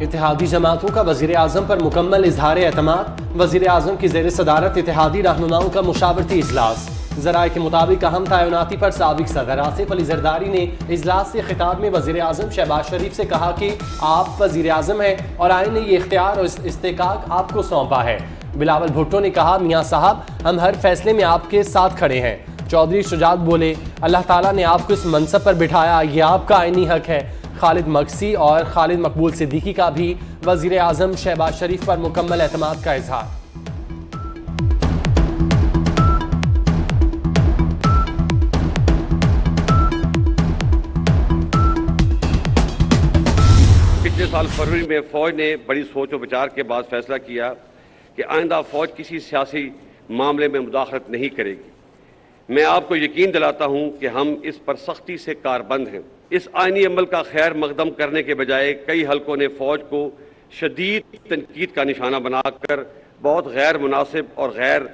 इत्तेहादी जमातों का वज़ीर आज़म पर मुकम्मल इजहार एतमाद। वज़ीर आज़म की ज़ेर सदारत इत्तेहादी रहनुमाओं का मुशावरती इजलास। ज़राए के मुताबिक अहम तयनाती पर साबिक सदर आसिफ अली जरदारी ने इजलास से खिताब में वज़ीर आज़म शहबाज शरीफ से कहा कि आप वज़ीर आज़म हैं और आइन ने ये इख्तियार और इस्तेकाक आपको सौंपा है। बिलावल भुट्टो ने कहा, मियाँ साहब हम हर फैसले में आपके साथ खड़े हैं। चौधरी शुजात बोले, अल्लाह ताला ने आपको इस मनसब पर बिठाया, ये आपका आइनी हक है। खालिद मकसी और खालिद मकबूल सिद्दीकी का भी वज़ीर आज़म शहबाज शरीफ पर मुकम्मल एतमाद का इजहार। पिछले साल फरवरी में फौज ने बड़ी सोच और विचार के बाद फैसला किया कि आइंदा फौज किसी सियासी मामले में मुदाखलत नहीं करेगी। मैं आपको यकीन दिलाता हूं कि हम इस पर सख्ती से कारबंद हैं। इस आईनी अमल का खैर मकदम करने के बजाय कई हलकों ने फौज को शदीद तनकीद का निशाना बनाकर बहुत गैर मुनासिब और गैर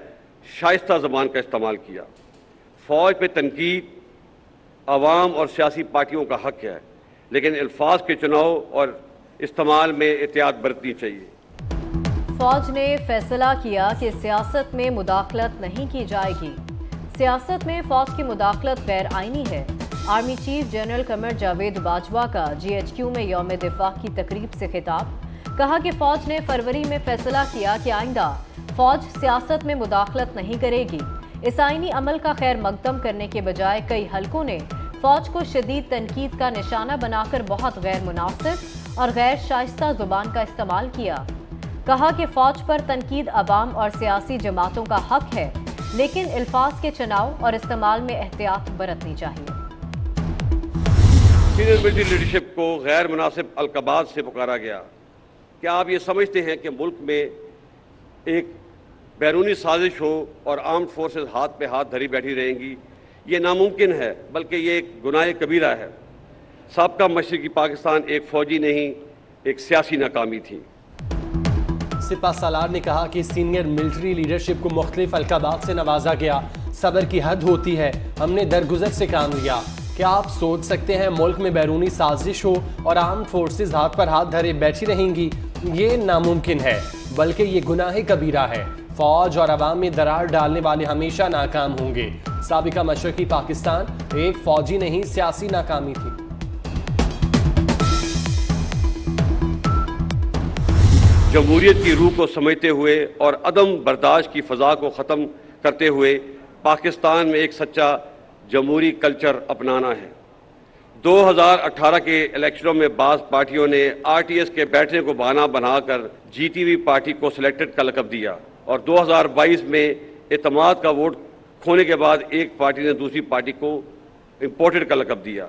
शाइस्ता ज़बान का इस्तेमाल किया। फौज पे तनकीद अवाम और सियासी पार्टियों का हक है, लेकिन अल्फाज के चुनाव और इस्तेमाल में एहतियात बरतनी चाहिए। फौज ने फैसला किया कि सियासत में मुदाखलत नहीं की जाएगी। सियासत में फौज की मुदाखलत गैर आईनी है। Army chief general Qamar Javed Bajwa का GHQ में यौम दिफा की तकरीब से खिताब। कहा कि फौज ने फरवरी में फैसला किया कि आइंदा फौज सियासत में मुदाखलत नहीं करेगी। इस आईनी अमल का खैर मकदम करने के बजाय कई हलकों ने फौज को शदीद तनकीद का निशाना बनाकर बहुत गैर मुनासिब और गैर शाइस्ता जुबान का इस्तेमाल किया। कहा कि फौज पर तनकीद अवाम और सियासी जमातों का हक है, लेकिन अल्फाज के चुनाव और इस्तेमाल में एहतियात बरतनी चाहिए। सीनियर मिलिट्री लीडरशिप को गैर मुनासिब अलकबात से पुकारा गया। क्या आप ये समझते हैं कि मुल्क में एक बैरूनी साजिश हो और आर्म्ड फोर्सेस हाथ पे हाथ धरी बैठी रहेंगी? ये नामुमकिन है, बल्कि ये एक गुनाह कबीरा है। साबका मशरकी पाकिस्तान एक फौजी नहीं, एक सियासी नाकामी थी। सिपा सालार ने कहा कि सीनियर मिलिट्री लीडरशिप को मुख्तलिफ अलकाबात से नवाजा गया। सब्र की हद होती है, हमने दरगुजर से काम लिया। क्या आप सोच सकते हैं मुल्क में बैरूनी साजिश हो और आर्म्ड फोर्सेस हाथ पर हाथ धरे बैठी रहेंगी? ये नामुमकिन है, बल्कि ये गुनाह कबीरा है। फौज और अवाम में दरार डालने वाले हमेशा नाकाम होंगे। साबिका मशरकी पाकिस्तान एक फौजी नहीं, सियासी नाकामी थी। जमहूरियत की रूह को समझते हुए और अदम बर्दाश्त की फ़ज़ा को ख़त्म करते हुए पाकिस्तान में एक सच्चा जमहूरी कल्चर अपनाना है। 2018 के इलेक्शनों में बाज़ पार्टियों ने RTS के बैठने को बहाना बनाकर जीती हुई पार्टी को सिलेक्टेड का लक़ब दिया और 2022 में एतमाद का वोट खोने के बाद एक पार्टी ने दूसरी पार्टी को इम्पोर्टेड का लक़ब दिया।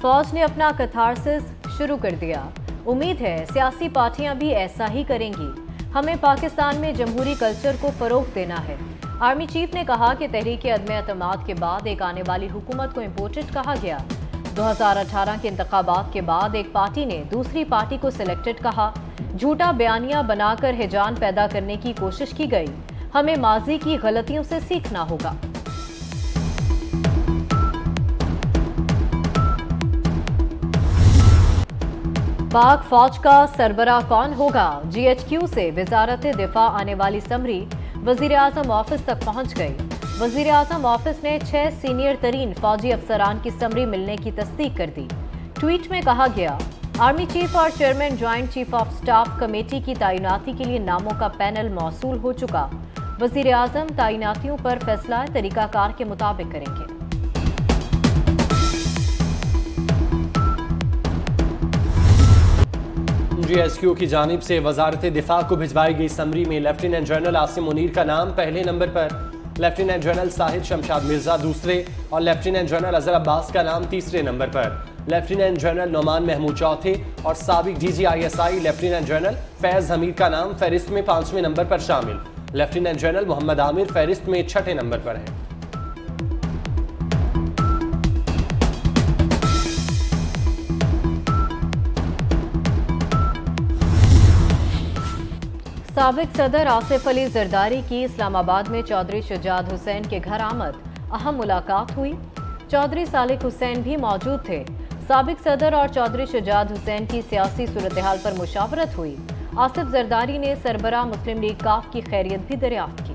फौज ने अपना कथारसिस शुरू कर दिया। उम्मीद है सियासी पार्टियां भी ऐसा ही करेंगी। हमें पाकिस्तान में जमहूरी कल्चर को फरोग देना है। आर्मी चीफ ने कहा कि तहरीक अदम एतमाद के बाद एक आने वाली हुकूमत को इम्पोर्टेड कहा गया। 2018 के इंतखाबात के बाद एक पार्टी ने दूसरी पार्टी को सिलेक्टेड कहा। झूठा बयानिया बनाकर हिजान पैदा करने की कोशिश की गई। हमें माजी की गलतियों से सीखना होगा। पाक फौज का सरबराह कौन होगा? GHQ से वजारत दिफा आने वाली समरी वजीर आजम ऑफिस तक पहुंच गई। वजीर आजम ऑफिस ने 6 सीनियर तरीन फौजी अफसरान की समरी मिलने की तस्दीक कर दी। ट्वीट में कहा गया, आर्मी चीफ और chairman joint chief of staff committee की तैनाती के लिए नामों का पैनल मौसूल हो चुका। वजीर आजम तैनातियों पर फैसला तरीकाकार के मुताबिक करेंगे। GSQ की जानिब से वजारत दिफा को भिजवाई गई समरी में लेफ्टिनेंट जनरल आसिम मुनीर का नाम पहले नंबर पर, लेफ्टिनेंट जनरल साहिद शमशाद मिर्जा दूसरे और लेफ्टिनेंट जनरल अजहर अब्बास का नाम तीसरे नंबर पर। लेफ्टिनेंट जनरल नोमान महमूद चौथे और साबिक DGISI lieutenant general Faiz Hamid का नाम फहरिस्त में 5वें नंबर पर शामिल। लेफ्टिनेंट जनरल मोहम्मद आमिर फहरिस्त में 6ठे नंबर पर है। साबिक सदर आसिफ अली जरदारी की इस्लामाबाद में चौधरी शुजात हुसैन के घर आमद, अहम मुलाकात हुई। चौधरी सालिक हुसैन भी मौजूद थे। साबिक सदर और चौधरी शुजात हुसैन की सियासी सूरत हाल पर मुशावरत हुई। आसिफ जरदारी ने सरबराह मुस्लिम लीग काफ की खैरियत भी दरियाफ्त की।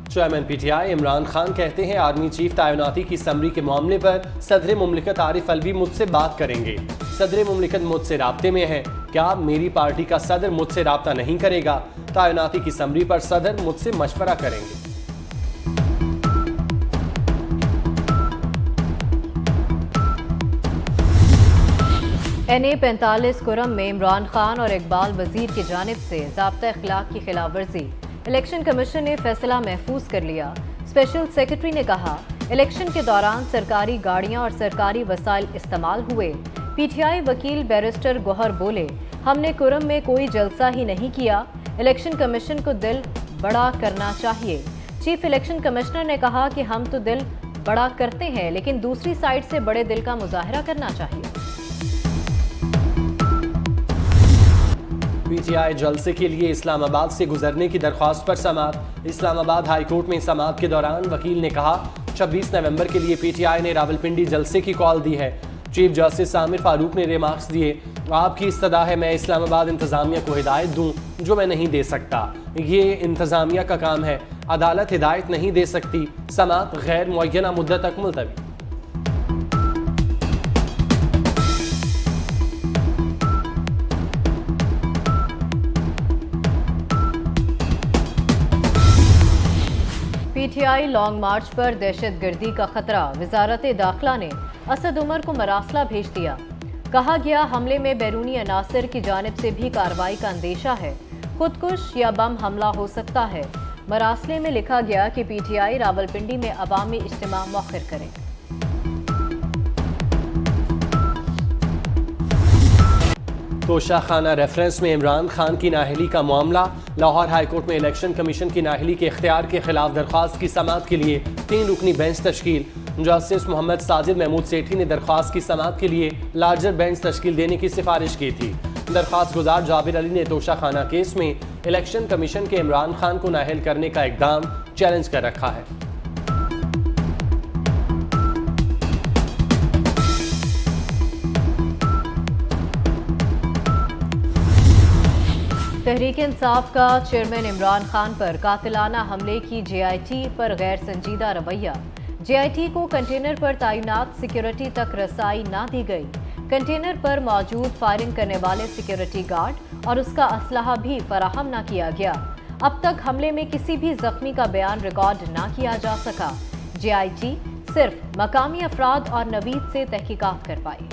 चेयरमैन पीटीआई इमरान खान कहते हैं आर्मी चीफ तैनाती की समरी के मामले पर सदर मुमलिकत आरिफ अलवी मुझसे बात करेंगे। सदर मुमलिकत मुझसे राब्ते में है, क्या मेरी पार्टी का सदर मुझसे राब्ता नहीं करेगा? तैनाती की समरी पर सदर मुझसे मशवरा करेंगे। NA 45 कुरम में इमरान खान और इकबाल वजीर की जानिब से ज़ाब्ता अखलाक की खिलाफ वर्जी। इलेक्शन कमीशन ने फैसला महफूज कर लिया। स्पेशल सेक्रेटरी ने कहा, इलेक्शन के दौरान सरकारी गाड़ियां और सरकारी वसाइल इस्तेमाल हुए। पीटीआई वकील बैरिस्टर गौहर बोले, हमने कुरम में कोई जलसा ही नहीं किया। इलेक्शन कमीशन को दिल बड़ा करना चाहिए। चीफ इलेक्शन कमिश्नर ने कहा कि हम तो दिल बड़ा करते हैं, लेकिन दूसरी साइड से बड़े दिल का मुजाहरा करना चाहिए। पीटीआई जलसे के लिए इस्लामाबाद से गुजरने की दरख्वास्त पर समाअत। इस्लामाबाद हाई कोर्ट में समाअत के दौरान वकील ने कहा, 26 नवंबर के लिए पीटीआई ने रावलपिंडी जलसे की कॉल दी है। चीफ जस्टिस आमिर फारूक ने रिमार्क्स दिए, आपकी इस्तदा है मैं इस्लामाबाद इंतजामिया को हिदायत दूं जो मैं नहीं दे सकता। ये इंतजामिया का काम है, अदालत हिदायत नहीं दे सकती। समाअत गैर मुअय्यना मुद्दत तक मुलतवी। पीटीआई लॉन्ग मार्च पर दहशतगर्दी का खतरा। वजारत दाखिला ने असद उमर को मरासला भेज दिया। कहा गया, हमले में बैरूनी अनासर की जानिब से भी कार्रवाई का अंदेशा है। खुदकुश या बम हमला हो सकता है। मरासले में लिखा गया कि पीटीआई रावलपिंडी में अवामी इज्तिमा मौखिर करे। तोशाखाना रेफरेंस में इमरान खान की नाअहली का मामला। लाहौर हाईकोर्ट में इलेक्शन कमीशन की नाअहली के इख्तियार के खिलाफ दरख्वास्त की समाअत के लिए 3 रुकनी बेंच तश्कील। जस्टिस मोहम्मद साजिद महमूद सेठी ने दरख्वास्त की समाअत के लिए लार्जर बेंच तश्कील देने की सिफारिश की थी। दरख्वास्त गुजार जाबिर अली ने तोशाखाना केस में इलेक्शन कमीशन के इमरान खान को नाअहल करने का इकदाम चैलेंज कर रखा है। तहरीक इंसाफ का चेयरमैन इमरान खान पर कातिलाना हमले की JIT पर गैर संजीदा रवैया। JIT को कंटेनर पर तैनात सिक्योरिटी तक रसाई ना दी गई। कंटेनर पर मौजूद फायरिंग करने वाले सिक्योरिटी गार्ड और उसका असलहा भी फराहम ना किया गया। अब तक हमले में किसी भी जख्मी का बयान रिकॉर्ड ना किया जा सका। JIT सिर्फ मकामी अफराद और नवीद से तहकीकात कर पाई।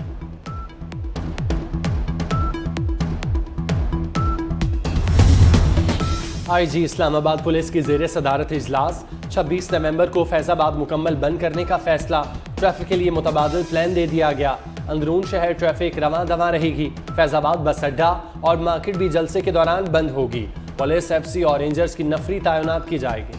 IG इस्लामाबाद पुलिस की ज़ेरे सदारत इजलास। 26 नवंबर को फैजाबाद मुकम्मल बंद करने का फैसला। ट्रैफिक के लिए मुतबादिल प्लान दे दिया गया। अंदरून शहर ट्रैफिक रवां दवा रहेगी। फैजाबाद बस अड्डा और मार्केट भी जलसे के दौरान बंद होगी। पुलिस FC और रेंजर्स की नफरी तैनात की जाएगी।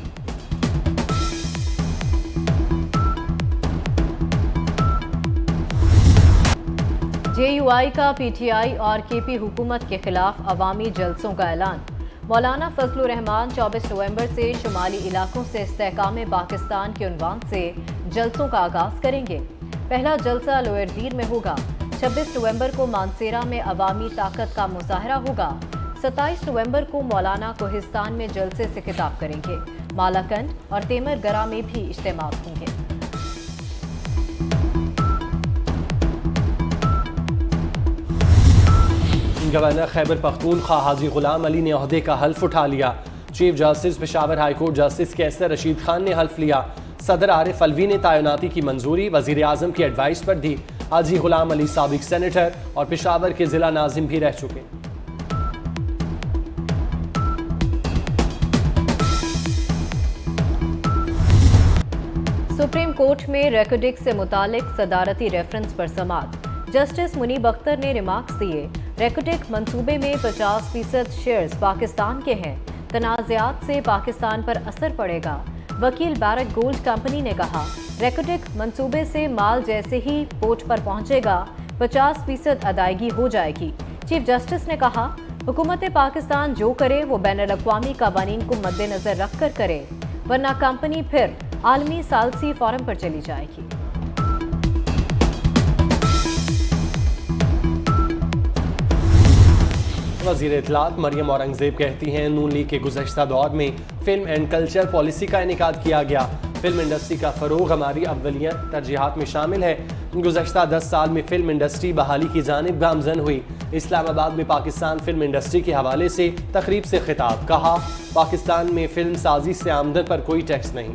JUI का PTI और KP हुकूमत के खिलाफ अवामी जलसों का ऐलान। मौलाना फजलुर रहमान 24 नवंबर से शुमाली इलाकों से इस्तेहकाम पाकिस्तान के उन्वान से जलसों का आगाज करेंगे। पहला जलसा लोअर दीर में होगा। 26 नवंबर को मानसेरा में अवामी ताकत का मुजाहरा होगा। 27 नवंबर को मौलाना कोहिस्तान में जलसे से खिताब करेंगे। मालाकंड और तेमरगरा में भी इज्तिमा होंगे। गवर्नर खैबर पख्तूनख्वा हाजी गुलाम अली ने ओहदे का हल्फ उठा लिया। Chief justice Peshawar high court justice Qaiser Rashid Khan ने हल्फ लिया। सदर आरिफ अलवी ने तैनाती की मंजूरी वजीर आजम की एडवाइस पर दी। हाजी गुलाम अली साबिक सेनेटर और पेशावर के जिला नाजिम भी रह चुके। सुप्रीम कोर्ट में रेकॉर्डिक से मुतालिक सदारती रेफरेंस पर समाअत। जस्टिस मुनीब अख्तर ने रिमार्क्स दिए, रेकॉर्डिक मंसूबे में 50% शेयर्स पाकिस्तान के हैं। तनाज़ात से पाकिस्तान पर असर पड़ेगा। वकील बैरक गोल्ड कंपनी ने कहा, रेकॉर्डिक मंसूबे से माल जैसे ही पोर्ट पर पहुंचेगा 50% अदायगी हो जाएगी। चीफ जस्टिस ने कहा, हुकूमत पाकिस्तान जो करे वो बैनुल अक़वामी कवानीन को मद्देनजर रखकर करे। वरना कंपनी फिर आलमी सालसी फॉरम पर चली जाएगी। वज़ीर इत्तलात मरियम औरंगज़ेब कहती हैं, नून लीग के गुज़श्ता दौर में फिल्म एंड कल्चर पॉलिसी का इनेकाद किया गया। फिल्म इंडस्ट्री का फ़रोग़ हमारी अव्वलियत तरजीहात में शामिल है। गुज़श्ता 10 साल में फिल्म इंडस्ट्री बहाली की जानिब गामज़न हुई। इस्लामाबाद में पाकिस्तान फिल्म इंडस्ट्री के हवाले से तकरीब से खिताब, कहा पाकिस्तान में फिल्म साजी से आमदन पर कोई टैक्स नहीं।